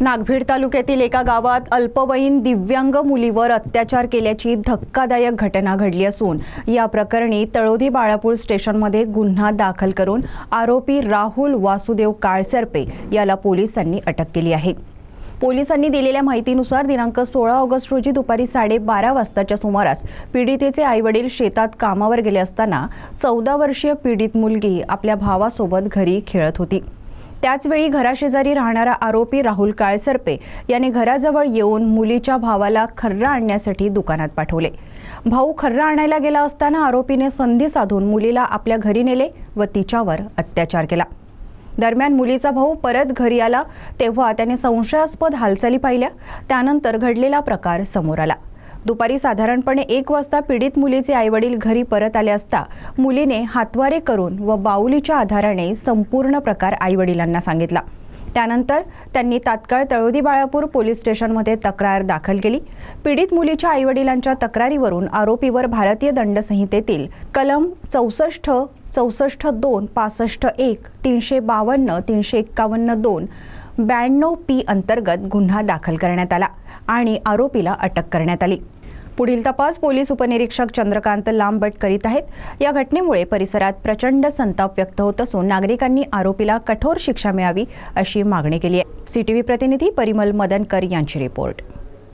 नागभीड तालुक्यातील एका गावात अल्पवयीन दिव्यांग मुलीवर अत्याचार केल्याची धक्कादायक घटना घडली असून या प्रकरणी तळोदी बाळापूर स्टेशनमध्ये गुन्हा दाखल करून आरोपी राहुल वासुदेव काळसर्पे याला पोलिसांनी अटक केली आहे। पोलिसांनी दिलेल्या माहितीनुसार दिनांक 16 ऑगस्ट रोजी दुपारी 12:30 वाजताच्या सुमारास पीडितेचे आईवडील शेतात कामावर गेले असताना 14 वर्षीय पीडित मुलगी आपल्या भावासोबत घरी खेळत होती। त्याचवेळी घराशेजारी राहणारा आरोपी राहुल काळसर्पे याने घराजवळ येऊन मुलीच्या भावाला खर्रा आणण्यासाठी दुकानात पाठवले। भाऊ खर्रा आणायला गेला असताना आरोपीने संधी साधून मुलीला आपल्या घरी नेले व तिच्यावर अत्याचार केला। दरम्यान मुलीचा भाऊ परत घरी आला तेव्हा त्याने संशयास्पद हालचाली पाहिल्या। त्यानंतर घडलेला प्रकार समोर आला। दुपारी साधारणपणे 1 वाजता पीडित मुलीचे आईवडील घरी परत आले असता मुलीने हातवारे करून व बाहुलीच्या आधाराने संपूर्ण प्रकार आईवडिलांना सांगितला। त्यानंतर त्यांनी तात्काळ तळोदी बाळापूर पोलीस स्टेशनमध्ये तक्रार दाखल केली। पीडित मुलीच्या आईवडिलांच्या तक्रारीवरून आरोपीवर भारतीय दंड संहितेतील कलम 64, 64(2), 65(1), 352, 351(2), 92(p) अंतर्गत गुन्हा दाखल करण्यात आला आणि आरोपीला अटक करण्यात आली। पुढील तपास पोलीस उपनिरीक्षक चंद्रकांत लांबट करीत आहेत। या घटनेमुळे परिसरात प्रचंड संताप व्यक्त होत असून नागरिकांनी आरोपीला कठोर शिक्षा मिळावी अशी मागणी केली आहे। सीटीव्ही प्रतिनिधी परिमल मदनकर यांची रिपोर्ट।